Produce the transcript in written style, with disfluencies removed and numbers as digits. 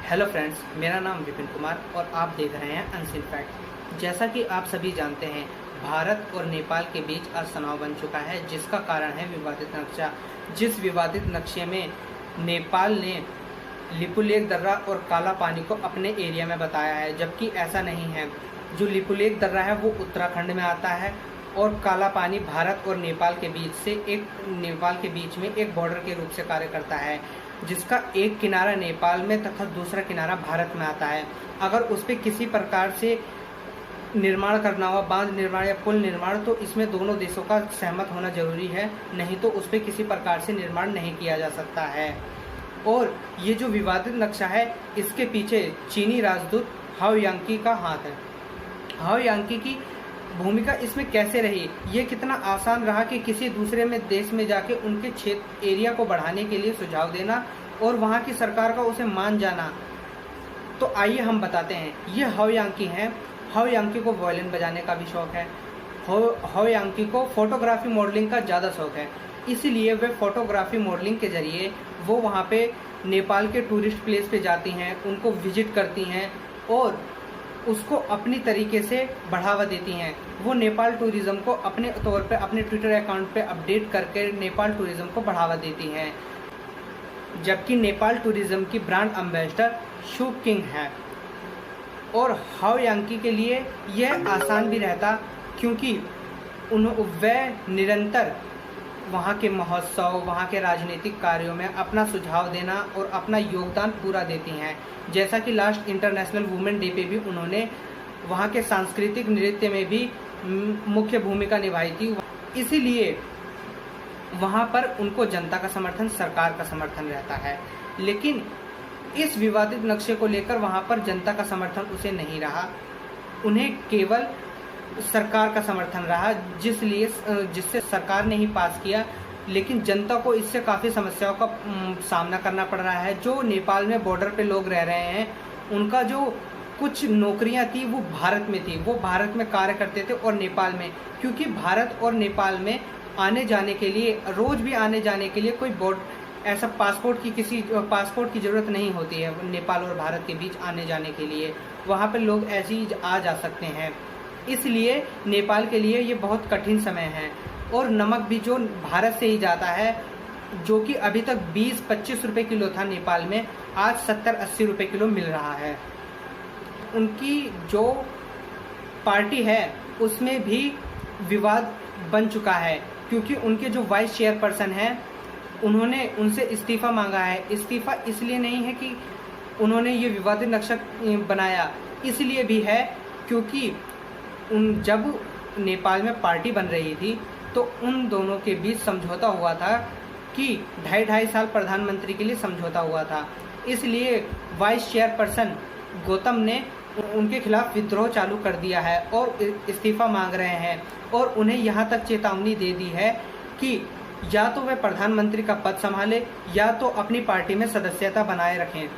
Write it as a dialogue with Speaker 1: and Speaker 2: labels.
Speaker 1: Hello friends, मेरा नाम विपिन कुमार और आप देख रहे हैं अनसीन फैक्ट। जैसा कि आप सभी जानते हैं, भारत और नेपाल के बीच आज तनाव बन चुका है, जिसका कारण है विवादित नक्शा। जिस विवादित नक्शे में नेपाल ने लिपुलेख दर्रा और काला पानी को अपने एरिया में बताया है, जबकि ऐसा नहीं है। जो लिपुलेख दर्रा है वो उत्तराखंड में आता है और काला पानी भारत और नेपाल के बीच में एक बॉर्डर के रूप से कार्य करता है, जिसका एक किनारा नेपाल में तथा दूसरा किनारा भारत में आता है। अगर उस पर किसी प्रकार से निर्माण करना हो, बांध निर्माण या पुल निर्माण, तो इसमें दोनों देशों का सहमत होना जरूरी है, नहीं तो उस पर किसी प्रकार से निर्माण नहीं किया जा सकता है। और ये जो विवादित नक्शा है, इसके पीछे चीनी राजदूत हाओ यांकी का हाथ है। हाओ यांकी की भूमिका इसमें कैसे रही, ये कितना आसान रहा कि किसी दूसरे देश में जाके उनके क्षेत्र एरिया को बढ़ाने के लिए सुझाव देना और वहाँ की सरकार का उसे मान जाना। तो आइए हम बताते हैं। ये हाओ यांकी हैं। हाओ यांकी को वायलिन बजाने का भी शौक है। हाओ यांकी को फोटोग्राफी मॉडलिंग का ज़्यादा शौक है, इसीलिए वे फोटोग्राफी मॉडलिंग के जरिए वो वहाँ पे नेपाल के टूरिस्ट प्लेस पे जाती हैं, उनको विजिट करती हैं और उसको अपनी तरीके से बढ़ावा देती हैं। वो नेपाल टूरिज्म को अपने तौर पे अपने ट्विटर अकाउंट पे अपडेट करके नेपाल टूरिज्म को बढ़ावा देती हैं, जबकि नेपाल टूरिज्म की ब्रांड एम्बेसडर शू किंग है। और हाओ यांकी के लिए यह आसान भी रहता, क्योंकि वह निरंतर वहाँ के महोत्सव, वहाँ के राजनीतिक कार्यों में अपना सुझाव देना और अपना योगदान पूरा देती हैं। जैसा कि लास्ट इंटरनेशनल वुमेन डे पे भी उन्होंने वहाँ के सांस्कृतिक नृत्य में भी मुख्य भूमिका निभाई थी। इसीलिए वहाँ पर उनको जनता का समर्थन, सरकार का समर्थन रहता है। लेकिन इस विवादित नक्शे को लेकर वहाँ पर जनता का समर्थन उसे नहीं रहा, उन्हें केवल सरकार का समर्थन रहा, जिससे सरकार ने ही पास किया। लेकिन जनता को इससे काफ़ी समस्याओं का सामना करना पड़ रहा है। जो नेपाल में बॉर्डर पे लोग रह रहे हैं, उनका जो कुछ नौकरियां थी वो भारत में थी, वो भारत में कार्य करते थे और नेपाल में, क्योंकि भारत और नेपाल में आने जाने के लिए, रोज भी आने जाने के लिए कोई ऐसा पासपोर्ट की ज़रूरत नहीं होती है। नेपाल और भारत के बीच आने जाने के लिए वहाँ पर लोग ऐसे ही आ जा सकते हैं। इसलिए नेपाल के लिए ये बहुत कठिन समय है। और नमक भी जो भारत से ही जाता है, जो कि अभी तक 20-25 रुपये किलो था नेपाल में, आज 70-80 रुपये किलो मिल रहा है। उनकी जो पार्टी है उसमें भी विवाद बन चुका है, क्योंकि उनके जो वाइस चेयरपर्सन हैं, उन्होंने उनसे इस्तीफ़ा मांगा है। इस्तीफ़ा इसलिए नहीं है कि उन्होंने ये विवादित नक्शा बनाया, इसलिए भी है क्योंकि जब नेपाल में पार्टी बन रही थी तो उन दोनों के बीच समझौता हुआ था कि 2.5 साल प्रधानमंत्री के लिए समझौता हुआ था। इसलिए वाइस चेयरपर्सन गौतम ने उनके खिलाफ विद्रोह चालू कर दिया है और इस्तीफ़ा मांग रहे हैं, और उन्हें यहाँ तक चेतावनी दे दी है कि या तो वे प्रधानमंत्री का पद संभाले या तो अपनी पार्टी में सदस्यता बनाए रखें।